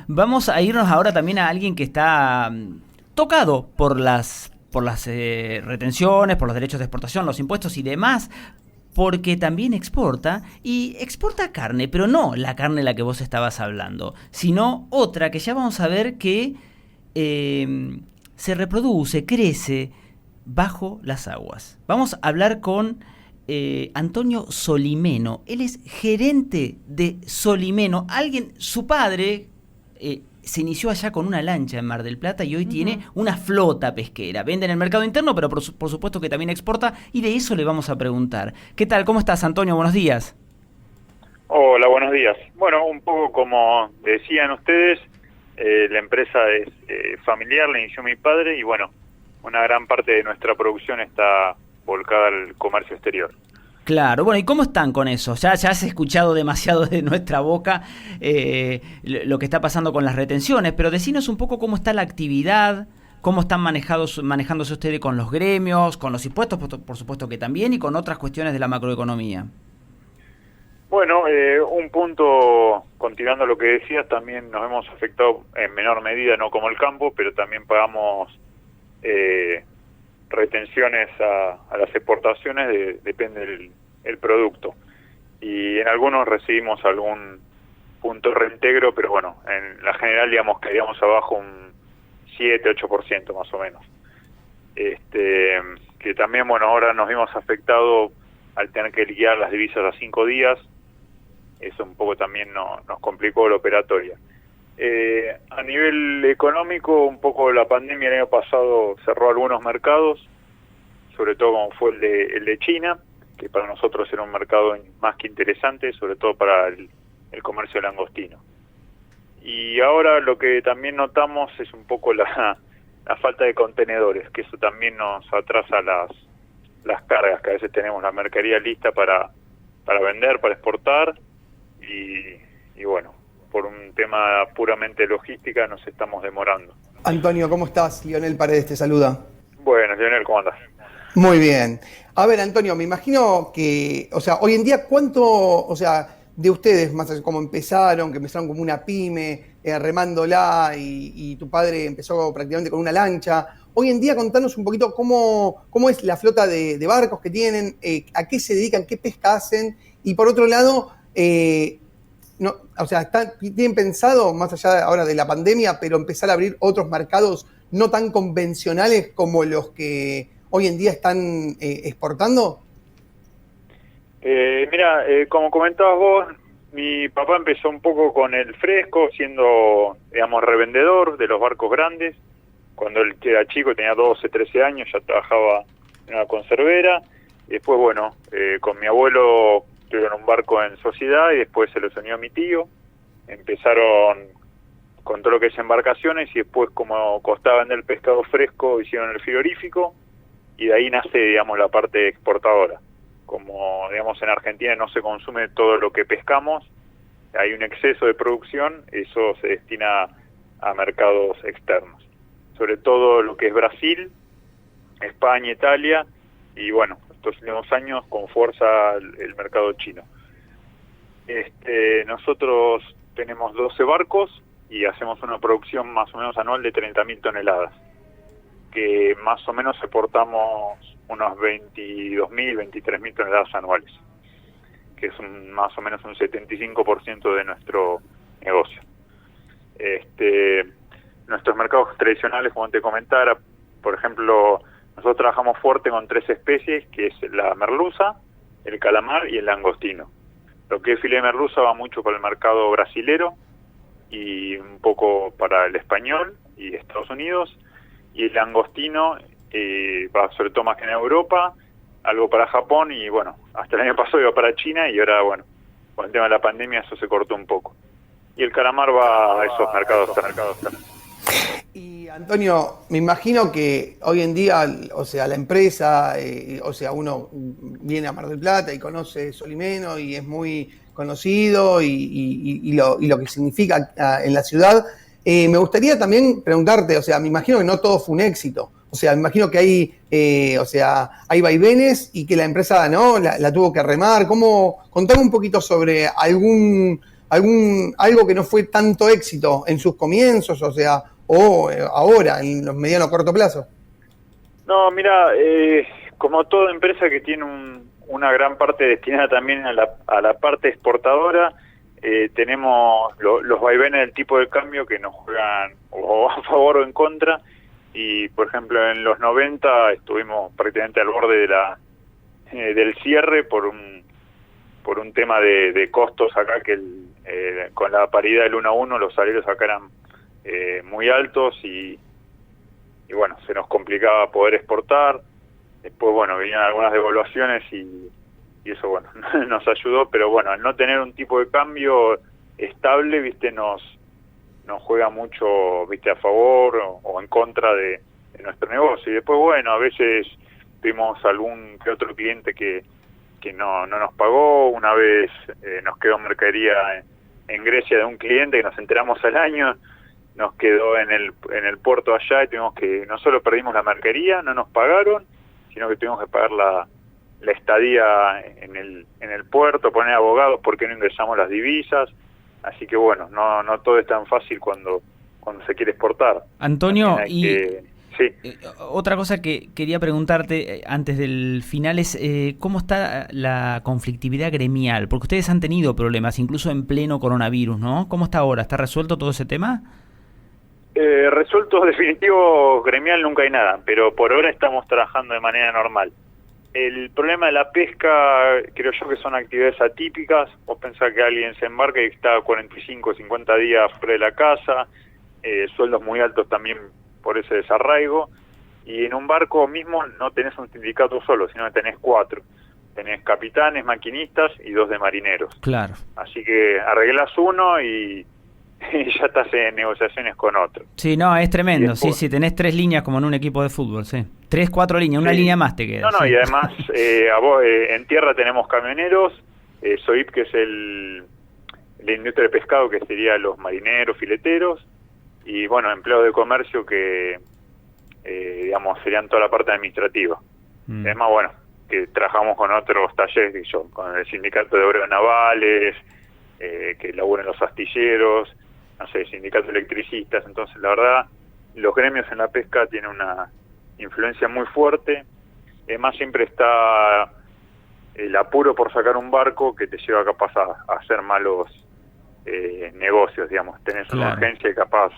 Vamos a irnos ahora también a alguien que está tocado por las retenciones, por los derechos de exportación, los impuestos y demás, porque también exporta, y exporta carne, pero no la carne de la que vos estabas hablando, sino otra que ya vamos a ver que se reproduce, crece bajo las aguas. Vamos a hablar con Antonio Solimeno. Él es gerente de Solimeno. Su padre se inició allá con una lancha en Mar del Plata y hoy tiene una flota pesquera. Vende en el mercado interno, pero por supuesto que también exporta, y de eso le vamos a preguntar. ¿Qué tal? ¿Cómo estás, Antonio? Buenos días. Hola, buenos días. Bueno, un poco como decían ustedes, la empresa es familiar, la inició mi padre y bueno, una gran parte de nuestra producción está volcada al comercio exterior. Claro, bueno, ¿y cómo están con eso? Ya has escuchado demasiado de nuestra boca lo que está pasando con las retenciones, pero decinos un poco cómo está la actividad, cómo están manejándose ustedes con los gremios, con los impuestos, por supuesto que también, y con otras cuestiones de la macroeconomía. Bueno, un punto, continuando lo que decías, también nos hemos afectado en menor medida, no como el campo, pero también pagamos retenciones a las exportaciones, depende el producto. Y en algunos recibimos algún punto reintegro, pero bueno, en la general digamos que quedaríamos abajo un 7-8% más o menos. Que también, bueno, ahora nos vimos afectados al tener que liquidar las divisas a 5 días. Eso un poco también nos complicó la operatoria. A nivel económico, un poco la pandemia el año pasado cerró algunos mercados, sobre todo como fue el de China, que para nosotros era un mercado más que interesante, sobre todo para el comercio de langostino. Y ahora lo que también notamos es un poco la falta de contenedores, que eso también nos atrasa las cargas, que a veces tenemos la mercadería lista para vender, para exportar, y bueno, por un tema puramente logística nos estamos demorando. Antonio, ¿cómo estás? Lionel Paredes te saluda. Bueno, Lionel, ¿cómo andas? Muy bien. A ver, Antonio, me imagino que, o sea, hoy en día, ¿cuánto, o sea, de ustedes, más allá como empezaron, que empezaron como una pyme, remándola, y tu padre empezó prácticamente con una lancha? Hoy en día, contanos un poquito cómo es la flota de barcos que tienen, a qué se dedican, qué pesca hacen, y por otro lado, no, o sea, ¿tienen pensado, más allá ahora de la pandemia, pero empezar a abrir otros mercados no tan convencionales como los que hoy en día están exportando? Mira, como comentabas vos, mi papá empezó un poco con el fresco, siendo, digamos, revendedor de los barcos grandes. Cuando él era chico, tenía 12, 13 años, ya trabajaba en una conservera. Y después, bueno, con mi abuelo tuvieron un barco en sociedad y después se los unió a mi tío. Empezaron con todo lo que es embarcaciones y después, como costaba vender el pescado fresco, hicieron el frigorífico y de ahí nace, digamos, la parte exportadora. Como, digamos, en Argentina no se consume todo lo que pescamos, hay un exceso de producción, eso se destina a mercados externos. Sobre todo lo que es Brasil, España, Italia y, bueno, estos últimos años con fuerza el mercado chino. Nosotros tenemos 12 barcos y hacemos una producción más o menos anual de 30.000 toneladas, que más o menos exportamos unos 22.000, 23.000 toneladas anuales, que es más o menos un 75% de nuestro negocio. Nuestros mercados tradicionales, como te comentara, por ejemplo, nosotros trabajamos fuerte con 3 especies, que es la merluza, el calamar y el langostino. Lo que es filé de merluza va mucho para el mercado brasilero y un poco para el español y Estados Unidos, y el langostino va sobre todo más que en Europa, algo para Japón y bueno, hasta el año pasado iba para China y ahora bueno, con el tema de la pandemia eso se cortó un poco. Y el calamar va a esos mercados. Y Antonio, me imagino que hoy en día, o sea, la empresa, o sea, uno viene a Mar del Plata y conoce Solimeno y es muy conocido y lo que significa en la ciudad. Me gustaría también preguntarte, o sea, me imagino que no todo fue un éxito. O sea, me imagino que hay vaivenes y que la empresa no la tuvo que remar. Contame un poquito sobre algo que no fue tanto éxito en sus comienzos, o sea, ahora, en los mediano o corto plazo. No, mira, como toda empresa que tiene una gran parte destinada también a la parte exportadora, tenemos los vaivenes del tipo de cambio que nos juegan o a favor o en contra, y por ejemplo en los 90 estuvimos prácticamente al borde del cierre por un tema de costos acá, que con la paridad del 1-1 los salarios acá eran muy altos y bueno, se nos complicaba poder exportar. Después, bueno, venían algunas devaluaciones y eso, bueno, nos ayudó, pero bueno, al no tener un tipo de cambio estable, viste, nos juega mucho, viste, a favor o en contra de nuestro negocio. Y después, bueno, a veces tuvimos algún que otro cliente que no nos pagó. Una vez nos quedó mercadería en Grecia de un cliente que nos enteramos al año, nos quedó en el puerto allá y tuvimos que, no solo perdimos la mercadería, no nos pagaron, sino que tuvimos que pagar la estadía en el puerto, poner abogados porque no ingresamos las divisas. Así que bueno, no todo es tan fácil cuando se quiere exportar. Antonio, sí. Otra cosa que quería preguntarte antes del final es ¿cómo está la conflictividad gremial? Porque ustedes han tenido problemas, incluso en pleno coronavirus, ¿no? ¿Cómo está ahora? ¿Está resuelto todo ese tema? Resuelto definitivo gremial nunca hay nada, pero por ahora estamos trabajando de manera normal. El problema de la pesca, creo yo que son actividades atípicas. Vos pensás que alguien se embarca y está 45, 50 días fuera de la casa, sueldos muy altos también por ese desarraigo, y en un barco mismo no tenés un sindicato solo, sino que tenés 4. Tenés capitanes, maquinistas y 2 de marineros. Claro. Así que arreglás uno y ya estás en negociaciones con otro. Sí, no, es tremendo. Después, sí, tenés 3 líneas como en un equipo de fútbol, sí. 3, 4 líneas, una línea más te queda. No, sí. Y además en tierra tenemos camioneros, SOIP, que es la industria de pescado, que sería los marineros, fileteros, y bueno, empleados de comercio que, digamos, serían toda la parte administrativa. Además, bueno, que trabajamos con otros talleres, con el sindicato de obreros navales, que laburan los astilleros, no sé, sindicato de electricistas. Entonces, la verdad, los gremios en la pesca tienen una influencia muy fuerte. Además, siempre está el apuro por sacar un barco que te lleva capaz a hacer malos negocios, digamos. Tenés una urgencia y capaz,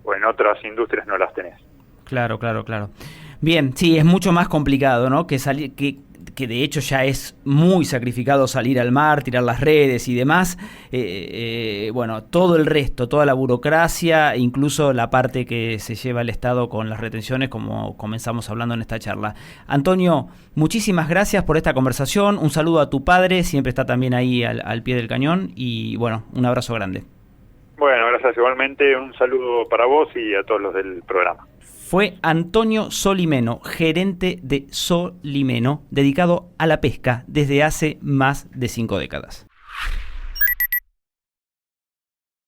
o en otras industrias no las tenés. Claro. Bien, sí, es mucho más complicado, ¿no? Que de hecho ya es muy sacrificado salir al mar, tirar las redes y demás. Bueno, todo el resto, toda la burocracia, incluso la parte que se lleva el Estado con las retenciones, como comenzamos hablando en esta charla. Antonio, muchísimas gracias por esta conversación. Un saludo a tu padre, siempre está también ahí al pie del cañón. Y bueno, un abrazo grande. Bueno, gracias igualmente. Un saludo para vos y a todos los del programa. Fue Antonio Solimeno, gerente de Solimeno, dedicado a la pesca desde hace más de 5 décadas.